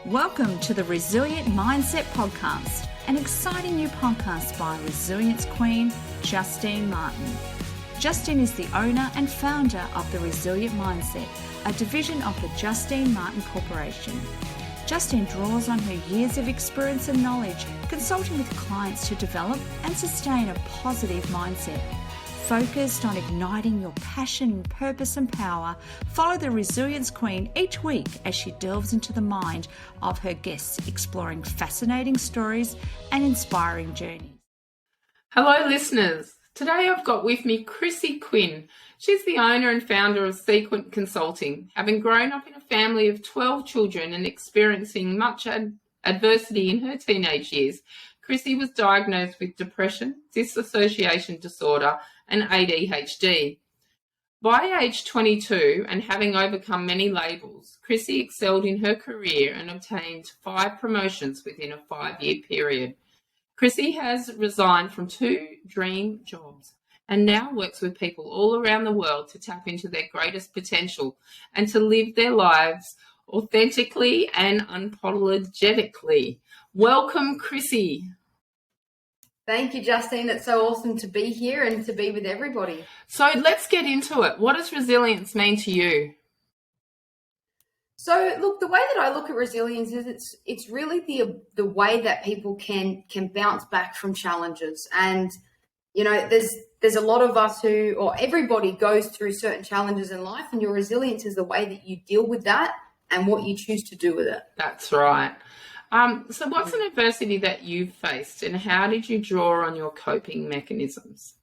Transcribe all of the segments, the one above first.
Welcome to the Resilient Mindset Podcast, an exciting new podcast by Resilience Queen, Justine Martin. Justine is the owner and founder of the Resilient Mindset, a division of the Justine Martin Corporation. Justine draws on her years of experience and knowledge consulting with clients to develop and sustain a positive mindset. Focused on igniting your passion, purpose and power, follow the Resilience Queen each week as she delves into the mind of her guests, exploring fascinating stories and inspiring journeys. Hello listeners, today I've got with me Chrissy Quinn. She's the owner and founder of Sequin Consulting. Having grown up in a family of 12 children and experiencing much adversity in her teenage years, Chrissy was diagnosed with depression, disassociation disorder, and ADHD. By age 22, and having overcome many labels, Chrissy excelled in her career and obtained 5 promotions within a 5-year period. Chrissy has resigned from 2 dream jobs and now works with people all around the world to tap into their greatest potential and to live their lives authentically and unapologetically. Welcome, Chrissy. Thank you, Justine. It's so awesome to be here and to be with everybody. So let's get into it. What does resilience mean to you? So, look, the way that I look at resilience is it's really the way that people can bounce back from challenges. And, you know, there's a lot of us or everybody goes through certain challenges in life, and your resilience is the way that you deal with that and what you choose to do with it. That's right. So what's an adversity that you've faced and how did you draw on your coping mechanisms?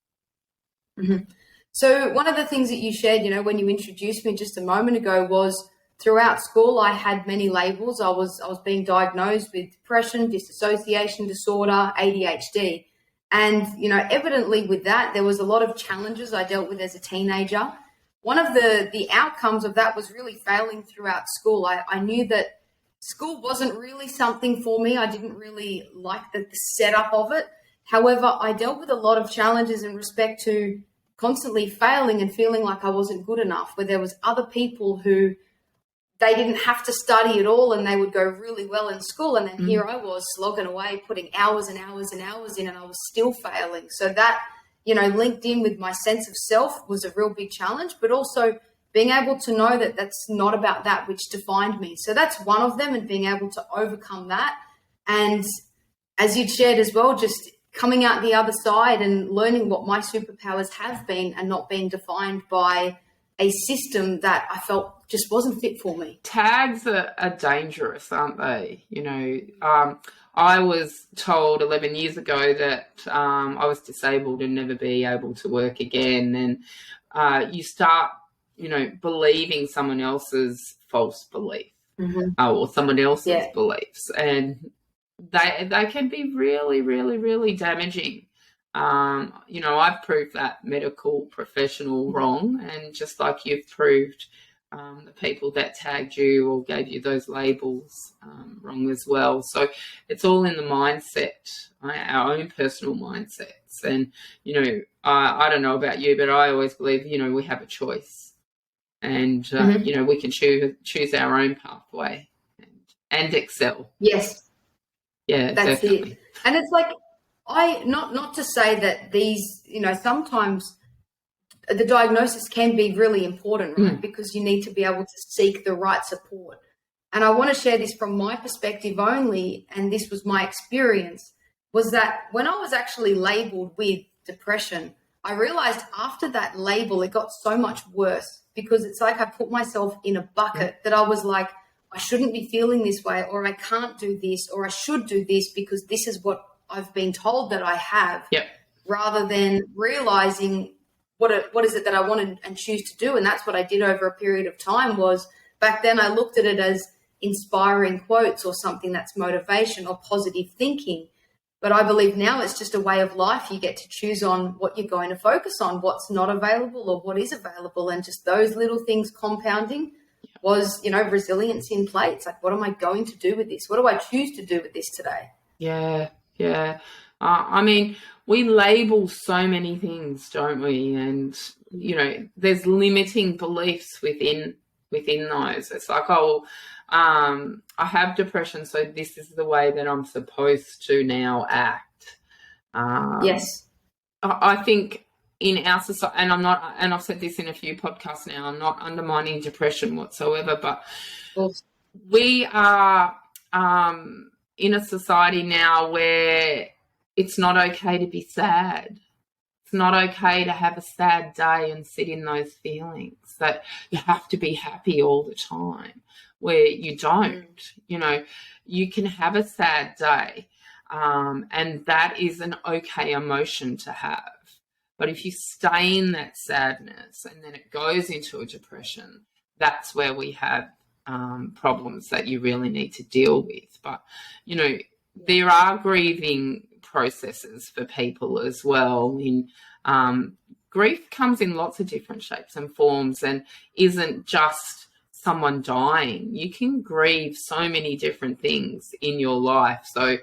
Mm-hmm. So one of the things that you shared, you know, when you introduced me just a moment ago was throughout school, I had many labels. I was being diagnosed with depression, disassociation disorder, ADHD. And, you know, evidently with that, there was a lot of challenges I dealt with as a teenager. One of the outcomes of that was really failing throughout school. I knew that school wasn't really something for me. I didn't really like the setup of it. However, I dealt with a lot of challenges in respect to constantly failing and feeling like I wasn't good enough, where there was other people who they didn't have to study at all and they would go really well in school. And then here I was slogging away, putting hours and hours and hours in, and I was still failing. So that, you know, linked in with my sense of self was a real big challenge, but also being able to know that that's not about that which defined me. So that's one of them, and being able to overcome that. And as you'd shared as well, just coming out the other side and learning what my superpowers have been and not being defined by a system that I felt just wasn't fit for me. Tags are dangerous, aren't they? You know, I was told 11 years ago that I was disabled and never be able to work again. And you start, you know, believing someone else's false belief or someone else's beliefs. And they can be really, really, really damaging. You know, I've proved that medical professional wrong. And just like you've proved the people that tagged you or gave you those labels wrong as well. So it's all in the mindset, our own personal mindsets. And, you know, I don't know about you, but I always believe, you know, we have a choice. And, you know, we can choose our own pathway and excel. Yes. Yeah, that's definitely. it. And it's like, not to say that these, you know, sometimes the diagnosis can be really important, right? Because you need to be able to seek the right support. And I want to share this from my perspective only, and this was my experience, was that when I was actually labeled with depression, I realized after that label, it got so much worse, because it's like I put myself in a bucket that I was like, I shouldn't be feeling this way, or I can't do this, or I should do this because this is what I've been told that I have, rather than realizing what is it that I want and choose to do. And that's what I did over a period of time. Was back then I looked at it as inspiring quotes or something that's motivation or positive thinking. But I believe now it's just a way of life. You get to choose on what you're going to focus on, what's not available or what is available. And just those little things compounding was, you know, resilience in play. It's like, what am I going to do with this? What do I choose to do with this today? Yeah. I mean, we label so many things, don't we? And, you know, there's limiting beliefs within those. It's like, oh, I have depression, so this is the way that I'm supposed to now act. Yes. I think in our society, and I've said this in a few podcasts now, I'm not undermining depression whatsoever, but we are in a society now where it's not okay to be sad. It's not okay to have a sad day and sit in those feelings, that you have to be happy all the time, where you don't. You know, you can have a sad day, and that is an okay emotion to have. But if you stay in that sadness and then it goes into a depression, that's where we have problems that you really need to deal with. But, you know, there are grieving processes for people as well. Grief comes in lots of different shapes and forms and isn't just someone dying. You can grieve so many different things in your life. So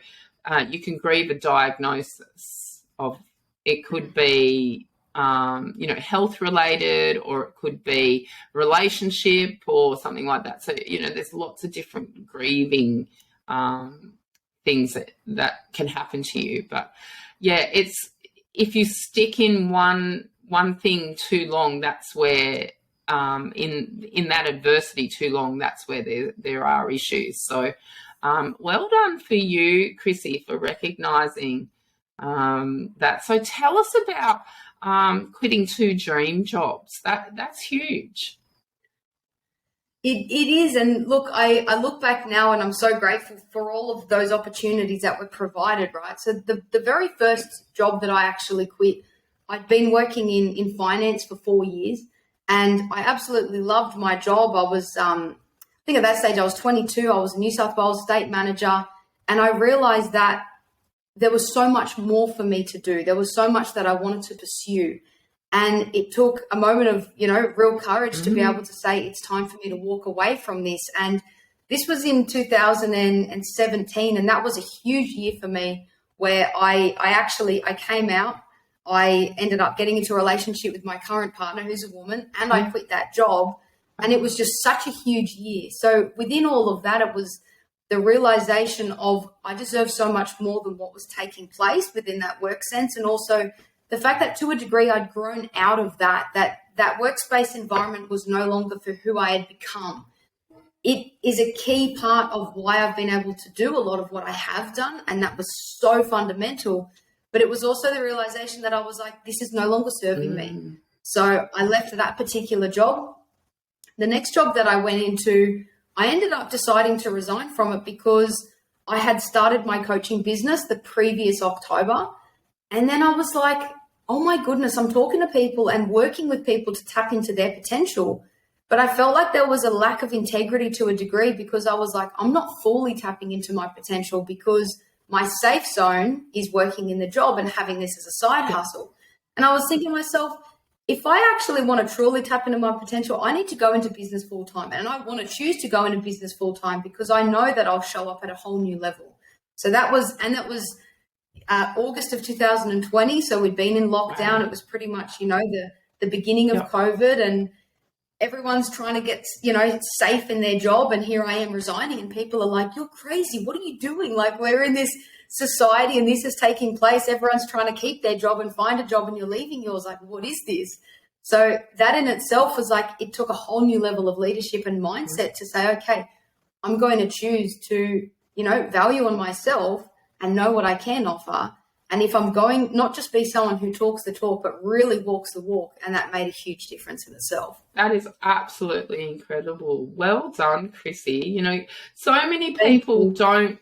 you can grieve a diagnosis of, it could be health related, or it could be relationship or something like that. So, you know, there's lots of different grieving things that can happen to you. But yeah, it's, if you stick in one thing too long, that's where in that adversity too long, that's where there are issues. So well done for you, Chrissy, for recognising that. So tell us about quitting 2 dream jobs. That's huge. It is. And look, I look back now and I'm so grateful for all of those opportunities that were provided, right? So the very first job that I actually quit, I'd been working in finance for 4 years and I absolutely loved my job. I was, I think at that stage I was 22. I was a New South Wales state manager, and I realized that there was so much more for me to do. There was so much that I wanted to pursue. And it took a moment of, real courage to be able to say, it's time for me to walk away from this. And this was in 2017. And that was a huge year for me, where I came out. I ended up getting into a relationship with my current partner, who's a woman, and I quit that job. And it was just such a huge year. So within all of that, it was the realization of I deserve so much more than what was taking place within that work sense. And also the fact that to a degree I'd grown out of that workspace environment was no longer for who I had become. It is a key part of why I've been able to do a lot of what I have done. And that was so fundamental. But it was also the realization that I was like, this is no longer serving me. So I left that particular job. The next job that I went into, I ended up deciding to resign from it because I had started my coaching business the previous October. And then I was like, oh my goodness, I'm talking to people and working with people to tap into their potential. But I felt like there was a lack of integrity to a degree, because I was like, I'm not fully tapping into my potential, because my safe zone is working in the job and having this as a side hustle. And I was thinking to myself, if I actually want to truly tap into my potential, I need to go into business full time. And I want to choose to go into business full time because I know that I'll show up at a whole new level. So that was August of 2020. So we'd been in lockdown. Wow. It was pretty much, the beginning of COVID, and everyone's trying to get, safe in their job. And here I am resigning, and people are like, you're crazy. What are you doing? Like, we're in this society and this is taking place. Everyone's trying to keep their job and find a job, and you're leaving yours. Like, what is this? So that in itself was like, it took a whole new level of leadership and mindset to say, okay, I'm going to choose to, value on myself and know what I can offer. And if I'm going, not just be someone who talks the talk, but really walks the walk. And that made a huge difference in itself. That is absolutely incredible. Well done, Chrissy. So many people don't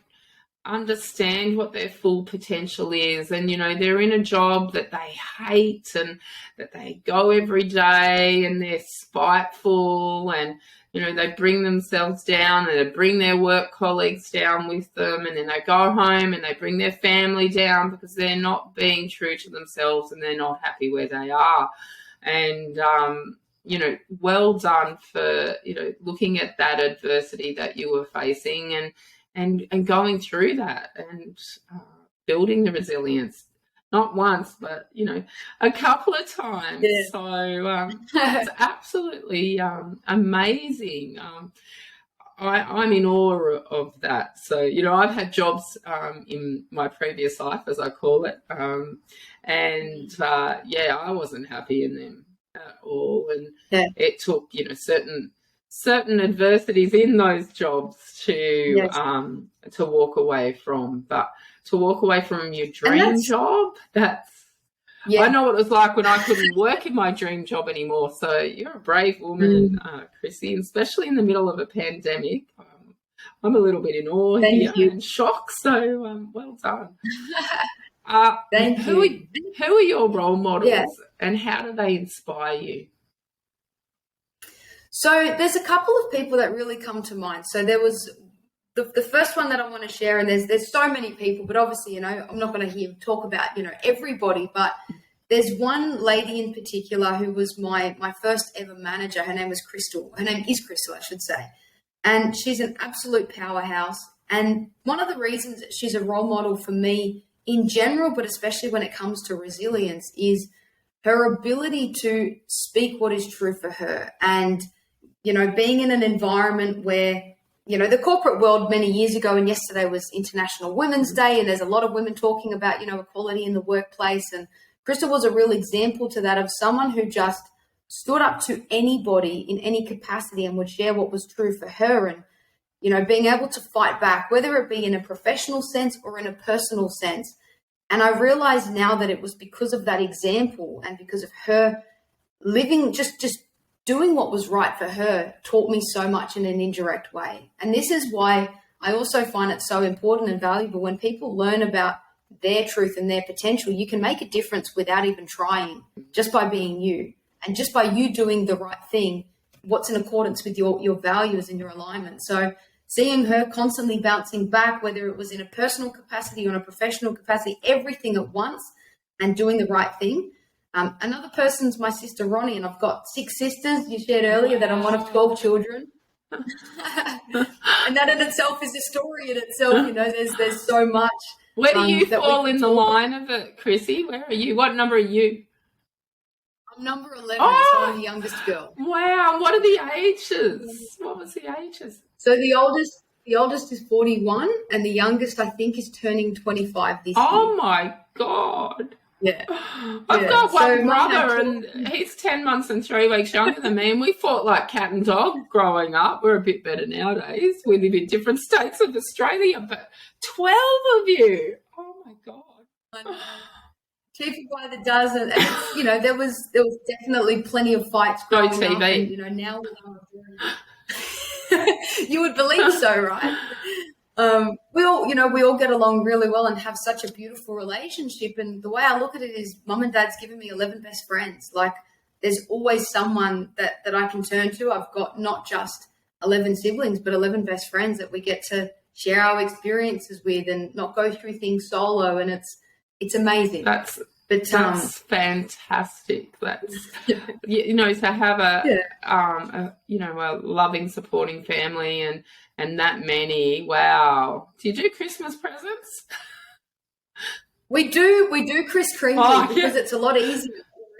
understand what their full potential is, and they're in a job that they hate and that they go every day, and they're spiteful, and they bring themselves down, and they bring their work colleagues down with them, and then they go home and they bring their family down because they're not being true to themselves and they're not happy where they are. And well done for looking at that adversity that you were facing and going through that, and building the resilience, not once, but, a couple of times. Yeah. So it's absolutely amazing. I'm in awe of that. So, you know, I've had jobs in my previous life, as I call it, and I wasn't happy in them at all. And it took, you know, certain adversities in those jobs to walk away from. But to walk away from your dream job, I know what it was like when I couldn't work in my dream job anymore. So you're a brave woman, Chrissy, and especially in the middle of a pandemic. I'm a little bit in awe here and shocked. So well done. Thank you. Who are your role models and how do they inspire you? So there's a couple of people that really come to mind. So there was the first one that I want to share, and there's so many people, but obviously, you know, I'm not going to talk about, you know, everybody, but there's one lady in particular who was my first ever manager. Her name was Crystal. Her name is Crystal, I should say. And she's an absolute powerhouse. And one of the reasons that she's a role model for me in general, but especially when it comes to resilience, is her ability to speak what is true for her. And, you know, being in an environment where, you know, the corporate world many years ago, and yesterday was International Women's Day, and there's a lot of women talking about, you know, equality in the workplace. And Crystal was a real example to that, of someone who just stood up to anybody in any capacity and would share what was true for her. And, you know, being able to fight back, whether it be in a professional sense or in a personal sense. And I realize now that it was because of that example and because of her living, just doing what was right for her, taught me so much in an indirect way. And this is why I also find it so important and valuable when people learn about their truth and their potential. You can make a difference without even trying, just by being you, and just by you doing the right thing, what's in accordance with your values and your alignment. So seeing her constantly bouncing back, whether it was in a personal capacity or in a professional capacity, everything at once, and doing the right thing. Another person's my sister Ronnie, and I've got 6 sisters. You shared earlier that I'm one of 12 children. And that in itself is a story in itself. You know, there's so much. Where do you fall in the line of it, Chrissy? Where are you? What number are you? I'm number 11, so I'm the youngest girl. Wow. What are the ages? What was the ages? So the oldest is 41, and the youngest, I think, is turning 25 this year. Oh, my God. Yeah. I've got one brother, and he's 10 months and 3 weeks younger than me, and we fought like cat and dog growing up. We're a bit better nowadays. We live in different states of Australia, but 12 of you. Oh, my God. I know. Keep by the dozen. And you know, there was definitely plenty of fights growing up. And, you know, now you would believe so, right? We all get along really well and have such a beautiful relationship. And the way I look at it is, Mum and Dad's given me 11 best friends. Like, there's always someone that I can turn to. I've got not just 11 siblings, but 11 best friends that we get to share our experiences with and not go through things solo. And it's amazing. That's fantastic. That's you know, to have a loving, supporting family and that many. Wow. Do you do Christmas presents? We do Kris Kringle because it's a lot easier.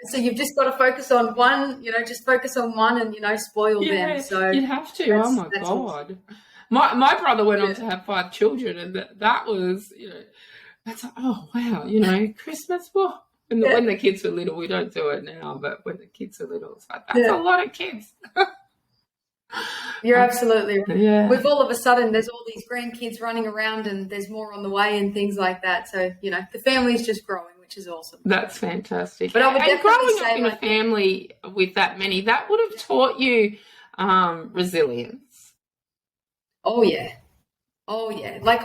So you've just got to focus on one, just focus on one and, spoil them. So you have to. Oh my God. Awesome. My brother went on to have 5 children, and that was, that's like, oh wow, Christmas. Well, when the kids were little, we don't do it now, but when the kids are little, it's like, that's a lot of kids. You're absolutely right. Yeah. With all of a sudden, there's all these grandkids running around, and there's more on the way and things like that. So, the family's just growing, which is awesome. That's fantastic. But I would definitely growing up in a family with that many, that would have taught you resilience. Oh yeah. Like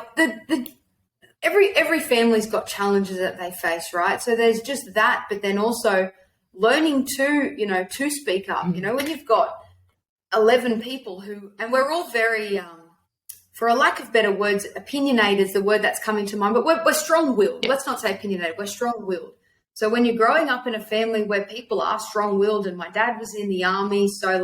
every family's got challenges that they face, right? So there's just that, but then also learning to speak up. When you've got 11 people and we're all very, for a lack of better words, opinionated is the word that's coming to mind, but we're strong-willed. Yeah. Let's not say opinionated, we're strong-willed. So when you're growing up in a family where people are strong-willed, and my dad was in the army, so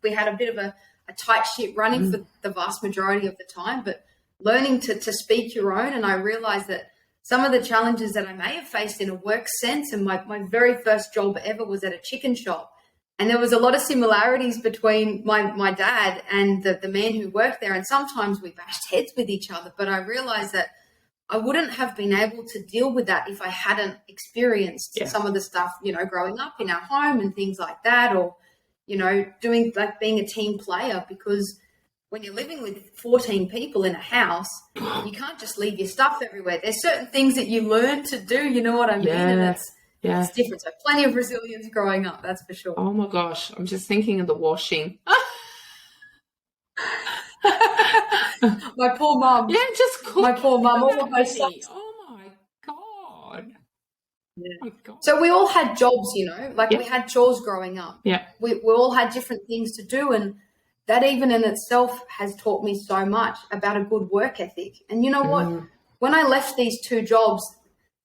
we had a bit of a tight ship running for the vast majority of the time, but learning to speak your own. And I realized that some of the challenges that I may have faced in a work sense, and my very first job ever was at a chicken shop. And there was a lot of similarities between my dad and the man who worked there. And sometimes we bashed heads with each other, but I realized that I wouldn't have been able to deal with that if I hadn't experienced some of the stuff, growing up in our home and things like that, or, doing like being a team player, because when you're living with 14 people in a house, you can't just leave your stuff everywhere. There's certain things that you learn to do, you know what I mean? And it's different. So plenty of resilience growing up, that's for sure. Oh my gosh, I'm just thinking of the washing. My poor mum. Yeah, just cook. My poor mum. All of my stuff. Oh my God. Yeah. Oh my God. So we all had jobs, we had chores growing up. Yeah. We all had different things to do, and that even in itself has taught me so much about a good work ethic. And you know what? When I left these two jobs,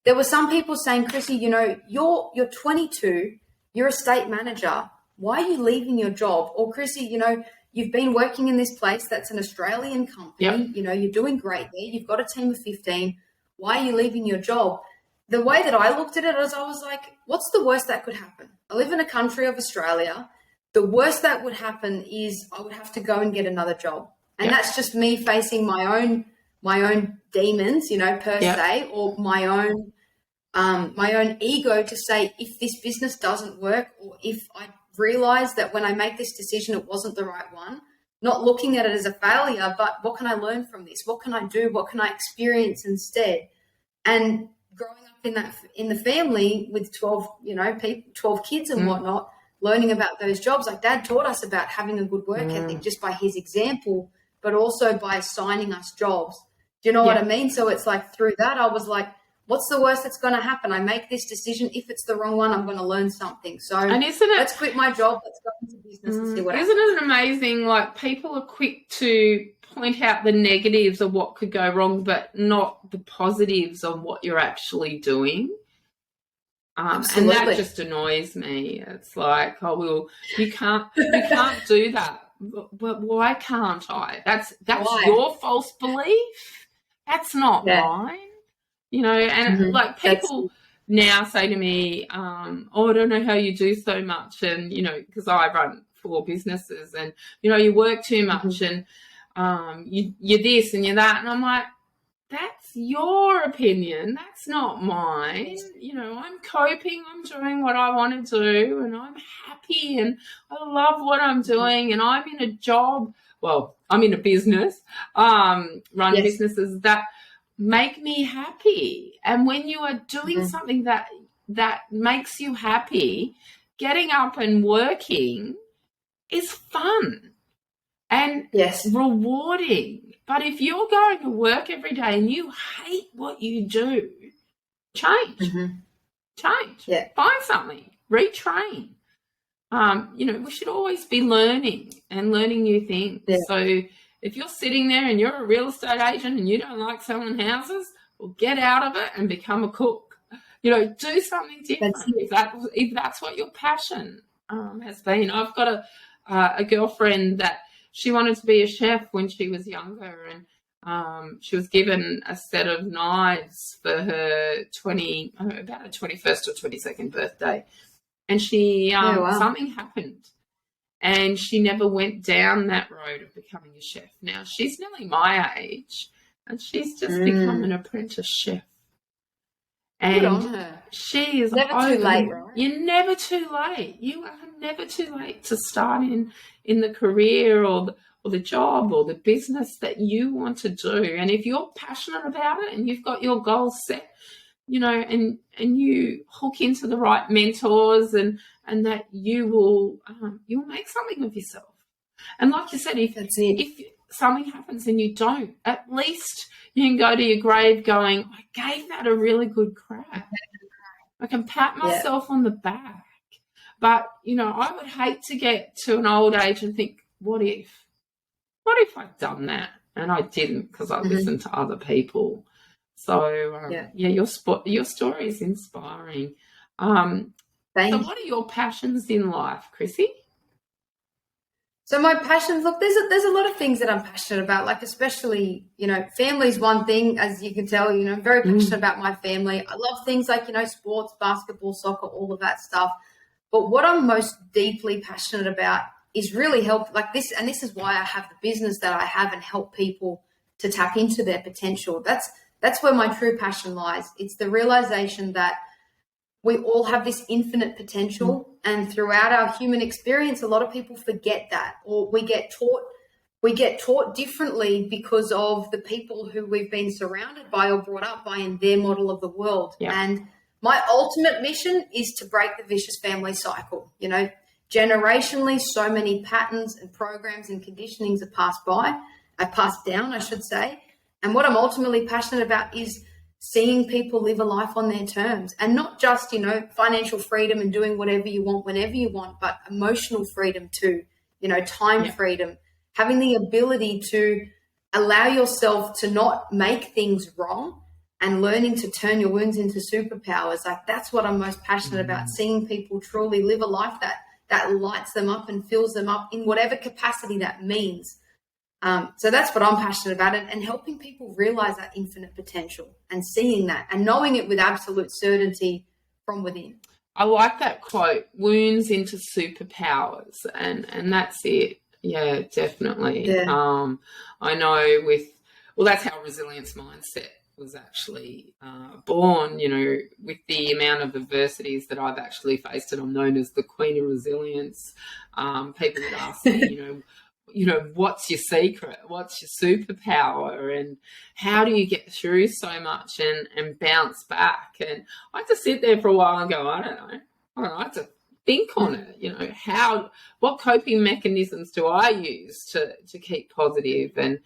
there were some people saying, Chrissy, you're 22, you're a state manager. Why are you leaving your job? Or Chrissy, you've been working in this place that's an Australian company. Yep. You're doing great there. You've got a team of 15. Why are you leaving your job? The way that I looked at it is I was like, what's the worst that could happen? I live in a country of Australia. The worst that would happen is I would have to go and get another job. And that's just me facing my own demons, per se, or my own ego to say, if this business doesn't work, or if I realize that when I make this decision, it wasn't the right one, not looking at it as a failure, but what can I learn from this? What can I do? What can I experience instead? And growing up in the family with 12, 12 kids and whatnot, learning about those jobs, like Dad taught us about having a good work ethic just by his example, but also by assigning us jobs. Do you know what I mean? So it's like through that, I was like, what's the worst that's going to happen? I make this decision. If it's the wrong one, I'm going to learn something. So let's quit my job. Let's go into business and see what happens. Isn't it amazing? Like, people are quick to point out the negatives of what could go wrong, but not the positives of what you're actually doing. And that just annoys me. It's like, you can't do that. But why can't I? That's why? Your false belief. That's not mine. And like, people now say to me, I don't know how you do so much. And, because I run 4 businesses, and, you work too much, and you're this and you're that. And I'm like, that's your opinion. That's not mine. I'm coping. I'm doing what I want to do, and I'm happy, and I love what I'm doing, and I'm in a job. Well, I'm in a business, run businesses that make me happy. And when you are doing something that makes you happy, getting up and working is fun and rewarding. But if you're going to work every day and you hate what you do, change. Change. Yeah. Find something. Retrain. We should always be learning new things. Yeah. So if you're sitting there and you're a real estate agent and you don't like selling houses, well, get out of it and become a cook. Do something different. If that's what your passion has been. I've got a girlfriend that she wanted to be a chef when she was younger, and she was given a set of knives for her about her 21st or 22nd birthday, and she something happened, and she never went down that road of becoming a chef. Now she's nearly my age, and she's just become an apprentice chef. And good on her. She is never too late, right? You're never too late. You are never too late to start in the career or the job or the business that you want to do. And if you're passionate about it and you've got your goals set, and you hook into the right mentors, and that you'll make something of yourself. And like you said, if something happens and you don't, at least you can go to your grave going, I gave that a really good crack. I can pat myself on the back. But, I would hate to get to an old age and think, what if I'd done that? And I didn't, because I listened to other people. So, your story is inspiring. So what are your passions in life, Chrissy? So my passions, look, there's a lot of things that I'm passionate about, like especially, family's one thing, as you can tell, I'm very passionate about my family. I love things like, sports, basketball, soccer, all of that stuff. But what I'm most deeply passionate about is really help like this. And this is why I have the business that I have and help people to tap into their potential. That's where my true passion lies. It's the realization that we all have this infinite potential. And throughout our human experience, a lot of people forget that, or we get taught differently because of the people who we've been surrounded by or brought up by in their model of the world. Yeah. And my ultimate mission is to break the vicious family cycle. You know, generationally, so many patterns and programs and conditionings are passed down, I should say. And what I'm ultimately passionate about is seeing people live a life on their terms, and not just, you know, financial freedom and doing whatever you want, whenever you want, but emotional freedom too, you know, time freedom, having the ability to allow yourself to not make things wrong and learning to turn your wounds into superpowers. Like, that's what I'm most passionate about, seeing people truly live a life that lights them up and fills them up in whatever capacity that means. So that's what I'm passionate about, and helping people realize that infinite potential and seeing that and knowing it with absolute certainty from within. I like that quote, wounds into superpowers, and that's it. Yeah, definitely. Yeah. I know that's how resilience mindset was actually born, you know, with the amount of adversities that I've actually faced, and I'm known as the Queen of Resilience. People would ask me, you know, what's your secret? What's your superpower? And how do you get through so much and bounce back? And I had to sit there for a while and go, I don't know. I have to think on it, you know, what coping mechanisms do I use to keep positive? And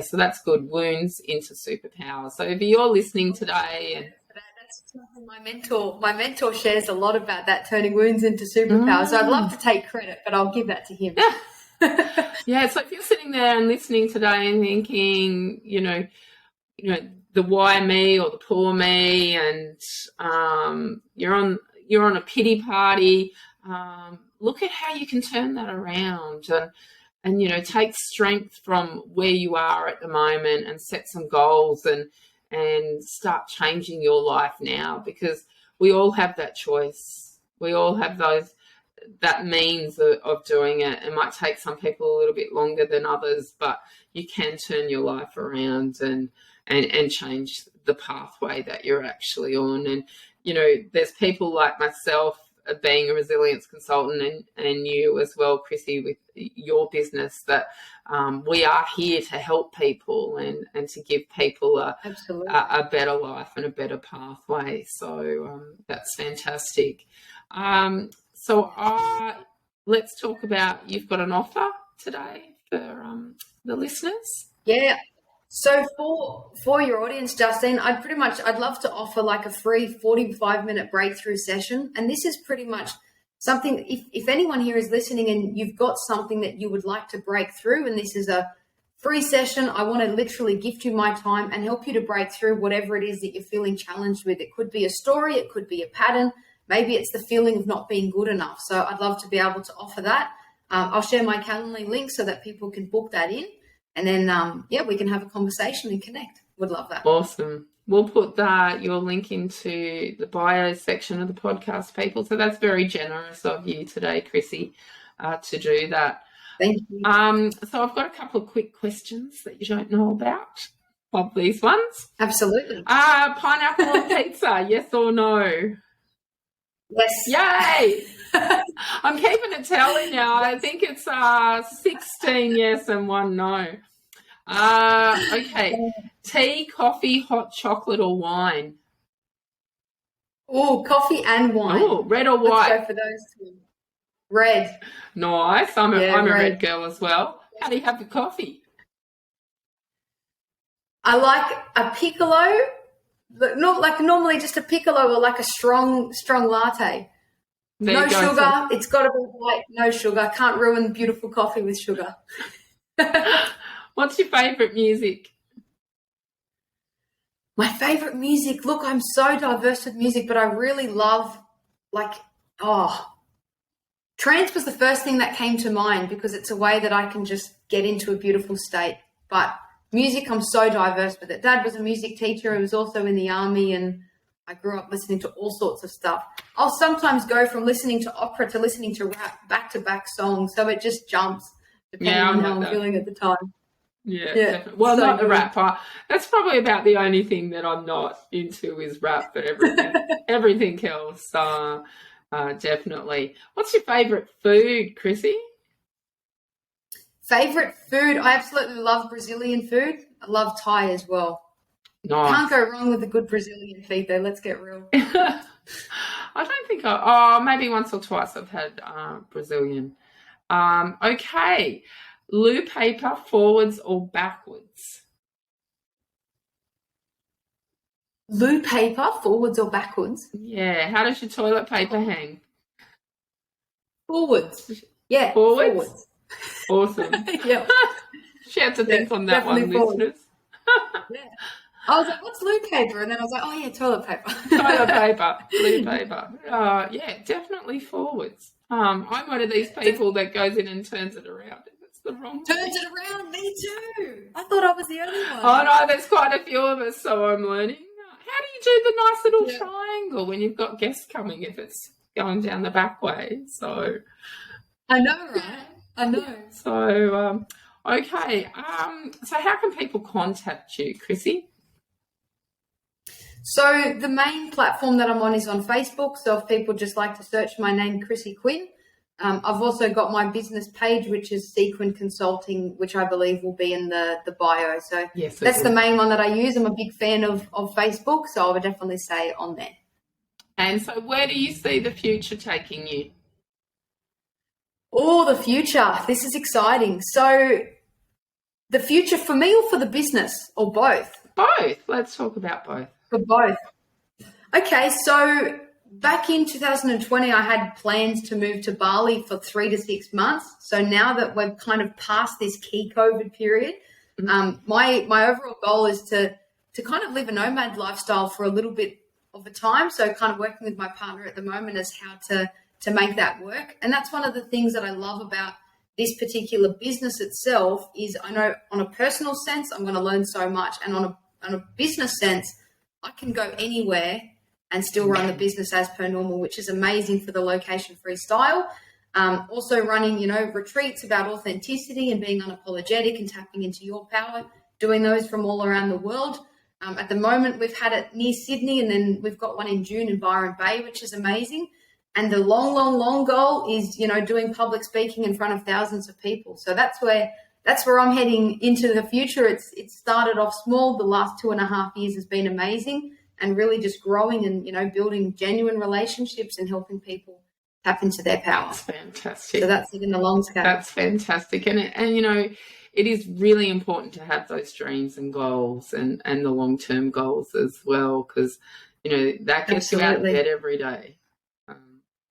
so that's good. Wounds into superpower. So if you're listening today, and that's something my mentor shares a lot about, that turning wounds into superpowers. So I'd love to take credit, but I'll give that to him. Yeah. So if you're sitting there and listening today and thinking, you know, the why me or the poor me, and you're on a pity party, look at how you can turn that around, and you know, take strength from where you are at the moment and set some goals and start changing your life now, because we all have that choice. We all have that means of doing it. It might take some people a little bit longer than others, but you can turn your life around and change the pathway that you're actually on. And, you know, there's people like myself, being a resilience consultant, and you as well, Chrissy, with your business, that we are here to help people and to give people a better life and a better pathway. So that's fantastic. So let's talk about, you've got an offer today for the listeners. Yeah. So for your audience, Justine, I'd love to offer like a free 45-minute breakthrough session. And this is pretty much something, if anyone here is listening and you've got something that you would like to break through, and this is a free session, I want to literally gift you my time and help you to break through whatever it is that you're feeling challenged with. It could be a story, it could be a pattern, maybe it's the feeling of not being good enough. So I'd love to be able to offer that. I'll share my Calendly link so that people can book that in. And then, we can have a conversation and connect. Would love that. Awesome. We'll put your link into the bio section of the podcast, people. So that's very generous of you today, Chrissy, to do that. Thank you. So I've got a couple of quick questions that you don't know about of these ones. Absolutely. Pineapple on pizza, yes or no? Yes. Yay! I'm keeping a tally now. I think it's 16 yes and 1 no. Okay. Tea, coffee, hot chocolate, or wine? Oh, coffee and wine. Oh, red or white? Let's go for those two. Red. Nice. I'm a red girl as well. How do you have your coffee? I like a piccolo. Not like normally just a piccolo, or like a strong latte. No sugar. It's got to be white. No sugar. Can't ruin beautiful coffee with sugar. What's your favourite music? My favourite music. Look, I'm so diverse with music, but I really love trance was the first thing that came to mind because it's a way that I can just get into a beautiful state. But music, I'm so diverse with it. Dad was a music teacher. He was also in the army, and I grew up listening to all sorts of stuff. I'll sometimes go from listening to opera to listening to rap, back-to-back songs. So it just jumps depending on how I'm feeling at the time. Yeah, definitely. Well, so not the rap. That's probably about the only thing that I'm not into is rap, but everything else, definitely. What's your favourite food, Chrissy? Favourite food? I absolutely love Brazilian food. I love Thai as well. Nice. Can't go wrong with a good Brazilian feed, though. Let's get real. I don't think maybe once or twice I've had Brazilian. Okay. Loo paper, forwards or backwards? Loo paper, forwards or backwards? Yeah. How does your toilet paper hang? Forwards. Yeah, forwards. Awesome. Yeah. She had to think on that one, listeners. Yeah. I was like, what's loo paper? And then I was like, oh, yeah, toilet paper. Toilet paper, loo paper. Yeah, definitely forwards. I'm one of these people that goes in and turns it around. It's the wrong Turns it around? Me too. I thought I was the only one. Oh, no, there's quite a few of us, so I'm learning. How do you do the nice little triangle when you've got guests coming if it's going down the back way? So I know, right? I know. So, okay. So how can people contact you, Chrissy? So the main platform that I'm on is on Facebook. So if people just like to search my name, Chrissy Quinn. I've also got my business page, which is Sequin Consulting, which I believe will be in the bio. So yes, that's the main one that I use. I'm a big fan of Facebook, so I would definitely say on there. And so where do you see the future taking you? Oh, the future. This is exciting. So the future for me or for the business or both? Both. Let's talk about both. For both. Okay, so back in 2020, I had plans to move to Bali for 3 to 6 months. So now that we've kind of passed this key COVID period, my overall goal is to kind of live a nomad lifestyle for a little bit of a time. So kind of working with my partner at the moment is how to make that work. And that's one of the things that I love about this particular business itself is I know on a personal sense, I'm going to learn so much. And on a business sense, I can go anywhere and still run the business as per normal, which is amazing for the location-free style. Also running, retreats about authenticity and being unapologetic and tapping into your power, doing those from all around the world. At the moment, we've had it near Sydney, and then we've got one in June in Byron Bay, which is amazing. And the long, long, long goal is, doing public speaking in front of thousands of people. So that's where I'm heading into the future. It started off small. The last 2.5 years has been amazing and really just growing and, building genuine relationships and helping people tap into their power. That's fantastic. So that's it in the long scale. That's fantastic. And it is really important to have those dreams and goals and the long-term goals as well, because, that gets you out of bed every day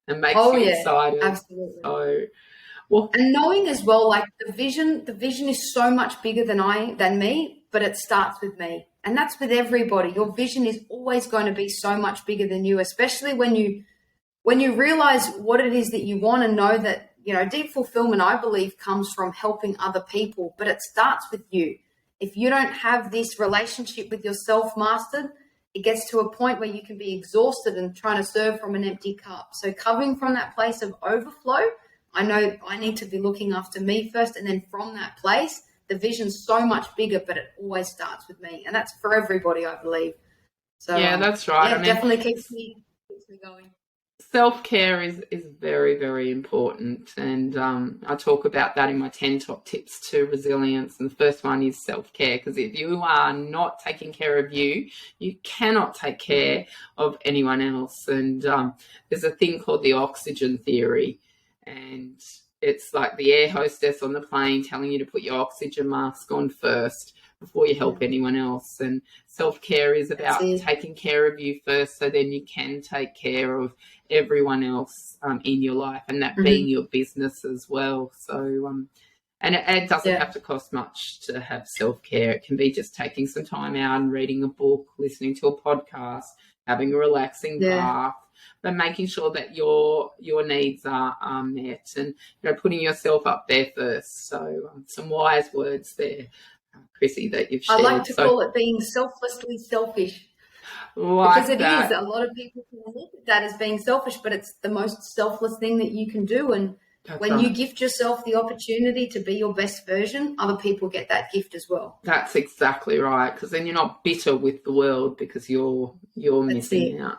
and makes you excited. Absolutely. So, and knowing as well, like the vision is so much bigger than me, but it starts with me. And that's with everybody. Your vision is always going to be so much bigger than you, especially when you realize what it is that you want and know that, deep fulfillment, I believe, comes from helping other people, but it starts with you. If you don't have this relationship with yourself mastered, it gets to a point where you can be exhausted and trying to serve from an empty cup. So coming from that place of overflow, I know I need to be looking after me first, and then from that place, the vision's so much bigger, but it always starts with me, and that's for everybody, I believe. So yeah, that's right. Yeah, it definitely keeps me going. Self-care is very, very important, and I talk about that in my 10 top tips to resilience, and the first one is self-care, because if you are not taking care of you, you cannot take care of anyone else. And there's a thing called the oxygen theory, and it's like the air hostess on the plane telling you to put your oxygen mask on first before you help anyone else. And self-care is about taking care of you first, so then you can take care of everyone else in your life, and that being your business as well. So, and it doesn't have to cost much to have self-care. It can be just taking some time out and reading a book, listening to a podcast, having a relaxing bath, but making sure that your needs are met, and putting yourself up there first. So some wise words there, Chrissy, that you've shared. I like to call it being selflessly selfish. Because it is. A lot of people can look at that as being selfish, but it's the most selfless thing that you can do. And when you gift yourself the opportunity to be your best version, other people get that gift as well. That's exactly right, because then you're not bitter with the world because you're missing out.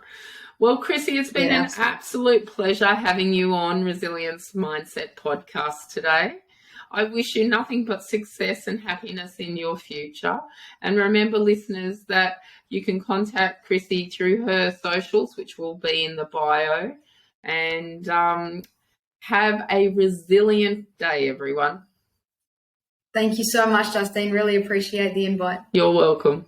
Well, Chrissy, it's been an absolute pleasure having you on Resilience Mindset Podcast today. I wish you nothing but success and happiness in your future. And remember, listeners, that you can contact Chrissy through her socials, which will be in the bio. And have a resilient day, everyone. Thank you so much, Justine. Really appreciate the invite. You're welcome.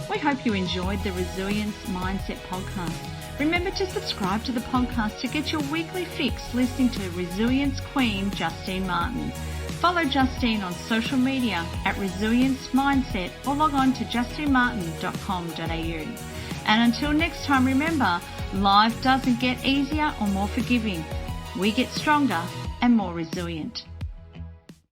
We hope you enjoyed the Resilience Mindset Podcast. Remember to subscribe to the podcast to get your weekly fix listening to Resilience Queen Justine Martin. Follow Justine on social media at Resilience Mindset or log on to justinemartin.com.au. And until next time, remember, life doesn't get easier or more forgiving. We get stronger and more resilient.